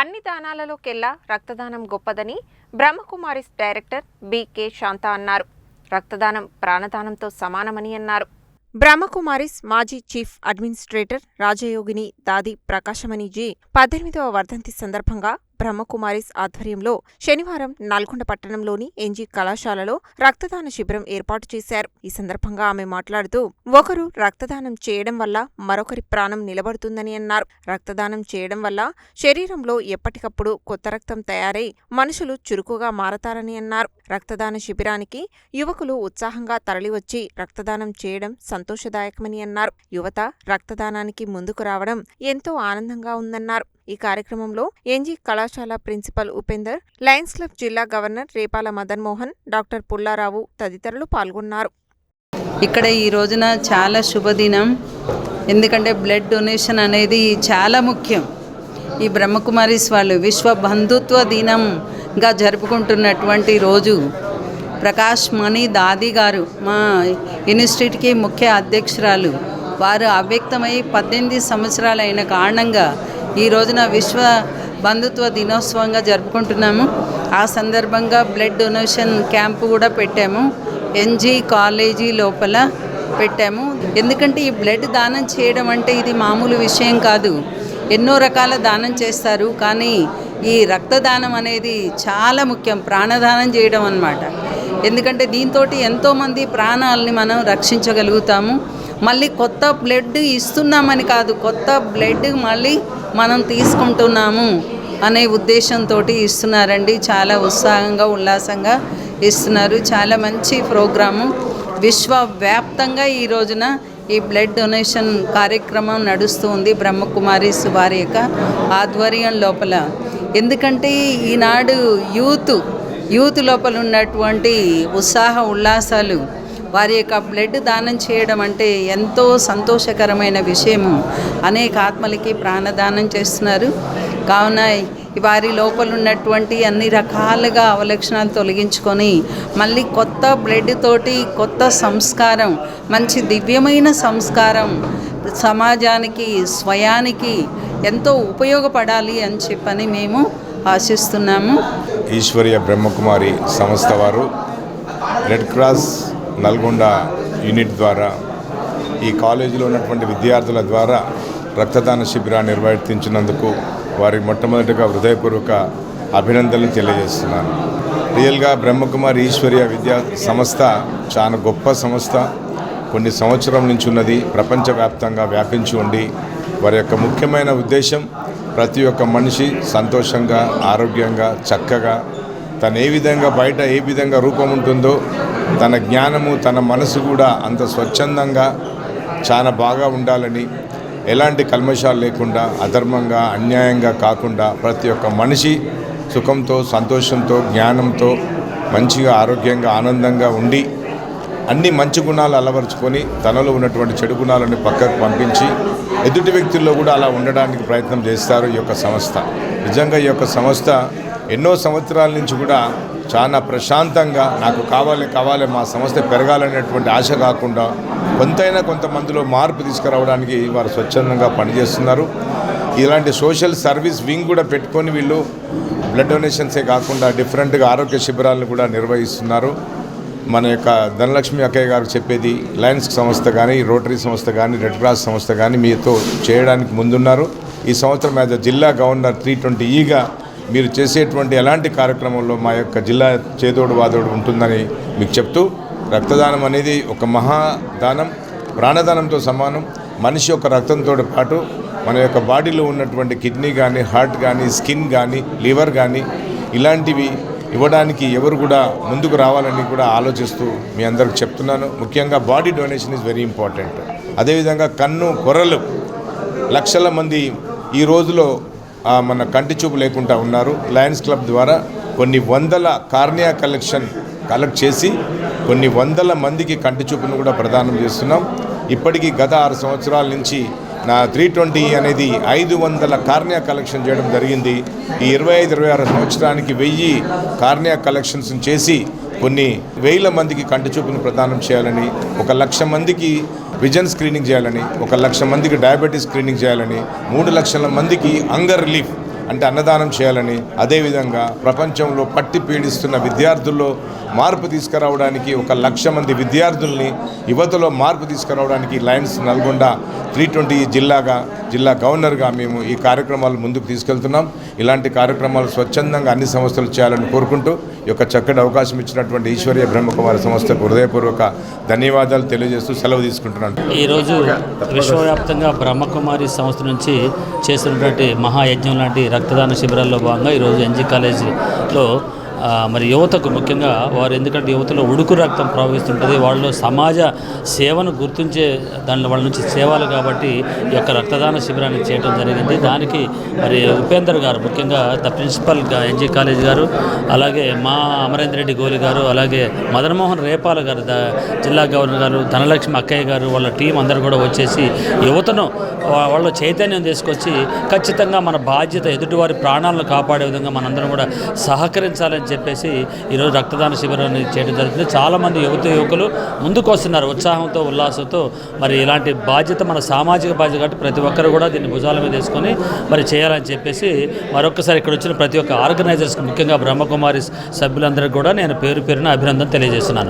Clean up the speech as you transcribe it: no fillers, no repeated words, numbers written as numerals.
అన్ని దానాలలోకెల్లా రక్తదానం గొప్పదని బ్రహ్మకుమారిస్ డైరెక్టర్ బి.కె. శాంత అన్నారు. రక్తదానం ప్రాణదానంతో సమానమని అన్నారు. బ్రహ్మకుమారిస్ మాజీ చీఫ్ అడ్మినిస్ట్రేటర్ రాజయోగిని దాది ప్రకాశమణిజీ 18వ వర్ధంతి సందర్భంగా బ్రహ్మకుమారిస్ ఆధ్వర్యంలో శనివారం నల్గొండ పట్టణంలోని ఎన్జీ కళాశాలలో రక్తదాన శిబిరం ఏర్పాటు చేశారు. ఈ సందర్భంగా ఆమె మాట్లాడుతూ, ఒకరు రక్తదానం చేయడం వల్ల మరొకరి ప్రాణం నిలబడుతుందని అన్నారు. రక్తదానం చేయడం వల్ల శరీరంలో ఎప్పటికప్పుడు కొత్త రక్తం తయారై మనుషులు చురుకుగా మారతారని అన్నారు. రక్తదాన శిబిరానికి యువకులు ఉత్సాహంగా తరలివచ్చి రక్తదానం చేయడం సంతోషదాయకమని అన్నారు. యువత రక్తదానానికి ముందుకు రావడం ఎంతో ఆనందంగా ఉందన్నారు. ఈ కార్యక్రమంలో ఎన్జీ కళాశాల ప్రిన్సిపల్ ఉపేందర్, లయన్స్ క్లబ్ జిల్లా గవర్నర్ రేపాల మదన్ మోహన్, డాక్టర్ పుల్లారావు తదితరులు పాల్గొన్నారు. ఇక్కడ ఈ రోజున చాలా శుభదినం. ఎందుకంటే బ్లడ్ డొనేషన్ అనేది చాలా ముఖ్యం. ఈ బ్రహ్మకుమారిస్ వాళ్ళు విశ్వ బంధుత్వ దినంగా జరుపుకుంటున్నటువంటి రోజు. ప్రకాష్ మణి దాది గారు మా యూనివర్సిటీకి ముఖ్య అధ్యక్షురాలు. వారు అవ్యక్తమై 18 సంవత్సరాలు అయిన కారణంగా ఈ రోజున విశ్వ బంధుత్వ దినోత్సవంగా జరుపుకుంటున్నాము. ఆ సందర్భంగా బ్లడ్ డొనేషన్ క్యాంపు కూడా పెట్టాము. ఎన్జీ కాలేజీ లోపల పెట్టాము. ఎందుకంటే ఈ బ్లడ్ దానం చేయడం అంటే ఇది మామూలు విషయం కాదు. ఎన్నో రకాల దానం చేస్తారు, కానీ ఈ రక్తదానం అనేది చాలా ముఖ్యం. ప్రాణదానం చేయడం అన్నమాట. ఎందుకంటే దీంతో ఎంతోమంది ప్రాణాలని మనం రక్షించగలుగుతాము. మళ్ళీ కొత్త బ్లడ్ ఇస్తున్నామని కాదు, కొత్త బ్లడ్ మళ్ళీ మనం తీసుకుంటున్నాము అనే ఉద్దేశంతో ఇస్తున్నారండి. చాలా ఉత్సాహంగా ఉల్లాసంగా ఇస్తున్నారు. చాలా మంచి ప్రోగ్రాము. విశ్వవ్యాప్తంగా ఈ రోజున ఈ బ్లడ్ డొనేషన్ కార్యక్రమం నడుస్తూ ఉంది బ్రహ్మకుమారిస్ వారి యొక్క ఆధ్వర్యం లోపల. ఎందుకంటే ఈనాడు యూత్ లోపల ఉన్నటువంటి ఉత్సాహ ఉల్లాసాలు, వారి యొక్క బ్లడ్ దానం చేయడం అంటే ఎంతో సంతోషకరమైన విషయము. అనేక ఆత్మలకి ప్రాణదానం చేస్తున్నారు. కావున వారి లోపల ఉన్నటువంటి అన్ని రకాలుగా అవలక్షణాలు తొలగించుకొని మళ్ళీ కొత్త బ్లడ్ తోటి కొత్త సంస్కారం, మంచి దివ్యమైన సంస్కారం సమాజానికి స్వయానికి ఎంతో ఉపయోగపడాలి అని చెప్పని మేము ఆశిస్తున్నాము. ఈశ్వర్య బ్రహ్మకుమారి సంస్థ వారు రెడ్ క్రాస్ నల్గొండ యూనిట్ ద్వారా ఈ కాలేజీలో ఉన్నటువంటి విద్యార్థుల ద్వారా రక్తదాన శిబిరాన్ని నిర్వర్తించినందుకు వారికి మొట్టమొదటిగా హృదయపూర్వక అభినందనలు తెలియజేస్తున్నాను. రియల్గా బ్రహ్మకుమారి ఈశ్వర్య విద్యా సంస్థ చాలా గొప్ప సంస్థ. కొన్ని సంవత్సరం నుంచి ఉన్నది, ప్రపంచవ్యాప్తంగా వ్యాపించి ఉండి వారి యొక్క ముఖ్యమైన ఉద్దేశం ప్రతి ఒక్క మనిషి సంతోషంగా, ఆరోగ్యంగా, చక్కగా తను ఏ విధంగా బయట ఏ విధంగా రూపం ఉంటుందో తన జ్ఞానము, తన మనసు కూడా అంత స్వచ్ఛందంగా చాలా బాగా ఉండాలని, ఎలాంటి కల్మషాలు లేకుండా, అధర్మంగా అన్యాయంగా కాకుండా ప్రతి ఒక్క మనిషి సుఖంతో, సంతోషంతో, జ్ఞానంతో మంచిగా, ఆరోగ్యంగా, ఆనందంగా ఉండి అన్ని మంచి గుణాలు అలవరుచుకొని తనలో ఉన్నటువంటి చెడు గుణాలను పక్కకు పంపించి ఎదుటి వ్యక్తుల్లో కూడా అలా ఉండడానికి ప్రయత్నం చేస్తారు ఈ యొక్క సంస్థ. నిజంగా ఈ యొక్క సంస్థ ఎన్నో సంవత్సరాల నుంచి కూడా చాలా ప్రశాంతంగా నాకు కావాలి మా సంస్థ పెరగాలనేటువంటి ఆశ కాకుండా కొంతమందిలో మార్పు తీసుకురావడానికి వారు స్వచ్ఛందంగా పనిచేస్తున్నారు. ఇలాంటి సోషల్ సర్వీస్ వింగ్ కూడా పెట్టుకొని వీళ్ళు బ్లడ్ డొనేషన్సే కాకుండా డిఫరెంట్గా ఆరోగ్య శిబిరాలను కూడా నిర్వహిస్తున్నారు. మన యొక్క ధనలక్ష్మి అక్కయ్య గారు చెప్పేది, లయన్స్ సంస్థ కానీ, రోటరీ సంస్థ కానీ, రెడ్ క్రాస్ సంస్థ కానీ మీతో చేయడానికి ముందున్నారు. ఈ సంవత్సరం యాజ్ జిల్లా గవర్నర్ 320గా మీరు చేసేటువంటి ఎలాంటి కార్యక్రమంలో మా యొక్క జిల్లా చేదోడు వాదోడు ఉంటుందని మీకు చెప్తూ, రక్తదానం అనేది ఒక మహాదానం, ప్రాణదానంతో సమానం. మనిషి యొక్క రక్తంతో పాటు మన యొక్క బాడీలో ఉన్నటువంటి కిడ్నీ కానీ, హార్ట్ కానీ, స్కిన్ కానీ, లివర్ కానీ ఇలాంటివి ఇవ్వడానికి ఎవరు కూడా ముందుకు రావాలని కూడా ఆలోచిస్తూ మీ అందరికి చెప్తున్నాను. ముఖ్యంగా body donation is very important. అదేవిధంగా కన్ను కొర్రలు లక్షల మంది ఈ రోజులో మన కంటి చూపు లేకుండా ఉన్నారు. లయన్స్ క్లబ్ ద్వారా కొన్ని వందల కార్నియా కలెక్ట్ చేసి కొన్ని వందల మందికి కంటి చూపును కూడా ప్రదానం చేస్తున్నాం. ఇప్పటికీ గత 6 సంవత్సరాల నుంచి నా 320 అనేది 500 కార్నియా కలెక్షన్ చేయడం జరిగింది. ఈ 25-26 సంవత్సరానికి 1000 కార్నియా కలెక్షన్స్ చేసి కొన్ని వేల మందికి కంటి చూపును ప్రదానం చేయాలని, 1,00,000 మందికి విజన్ స్క్రీనింగ్ చేయాలని, 1,00,000 మందికి డయాబెటీస్ స్క్రీనింగ్ చేయాలని, 3 లక్షల మందికి హంగర్ రిలీఫ్ అంటే అన్నదానం చేయాలని, అదేవిధంగా ప్రపంచంలో పట్టి పీడిస్తున్న విద్యార్థుల్లో మార్పు తీసుకురావడానికి 1,00,000 మంది విద్యార్థుల్ని యువతలో మార్పు తీసుకురావడానికి లయన్స్ నల్గొండ 320 జిల్లా గవర్నర్గా మేము ఈ కార్యక్రమాలు ముందుకు తీసుకెళ్తున్నాం. ఇలాంటి కార్యక్రమాలు స్వచ్ఛందంగా అన్ని సంస్థలు చేయాలని కోరుకుంటూ ఈ యొక్క చక్కటి అవకాశం ఇచ్చినటువంటి ఈశ్వర్య బ్రహ్మకుమారి సంస్థకు హృదయపూర్వక ధన్యవాదాలు తెలియజేస్తూ సెలవు తీసుకుంటున్నాను. ఈరోజు విశ్వవ్యాప్తంగా బ్రహ్మకుమారి సంస్థ నుంచి చేస్తున్నటువంటి మహాయజ్ఞం లాంటి రక్తదాన శిబిరాల్లో భాగంగా ఈరోజు ఎన్జీ కాలేజీలో మరి యువతకు ముఖ్యంగా వారు, ఎందుకంటే యువతలో ఉడుకు రక్తం ప్రవహిస్తుంటుంది, వాళ్ళలో సమాజ సేవను గుర్తించే దానిలో వాళ్ళ నుంచి సేవలు కాబట్టి ఈ యొక్క రక్తదాన శిబిరాన్ని చేయడం జరిగింది. దానికి మరి ఉపేందర్ గారు, ముఖ్యంగా ద ప్రిన్సిపల్ ఎన్జీ కాలేజ్ గారు, అలాగే మా అమరేంద్ర రెడ్డి గోలి గారు, అలాగే మదన్మోహన్ రేపాల గారు, జిల్లా గవర్నర్ గారు, ధనలక్ష్మి అక్కయ్య గారు, వాళ్ళ టీం అందరూ కూడా వచ్చేసి యువతను వాళ్ళ చైతన్యం తీసుకొచ్చి ఖచ్చితంగా మన బాధ్యత ఎదుటివారి ప్రాణాలను కాపాడే విధంగా మనందరం కూడా సహకరించాలని చెప్పేసి ఈరోజు రక్తదాన శిబిరాన్ని చేయడం జరుగుతుంది. చాలామంది యువకులు ముందుకు వస్తున్నారు ఉత్సాహంతో, ఉల్లాసంతో. మరి ఇలాంటి బాధ్యత మన సామాజిక బాధ్యత కాబట్టి ప్రతి ఒక్కరు కూడా దీన్ని భుజాల మీద వేసుకొని మరి చేయాలని చెప్పేసి మరొకసారి ఇక్కడ వచ్చిన ప్రతి ఒక్క ఆర్గనైజర్స్కి, ముఖ్యంగా బ్రహ్మకుమారి సభ్యులందరికీ కూడా నేను పేరు పేరున అభినందన తెలియజేస్తున్నాను.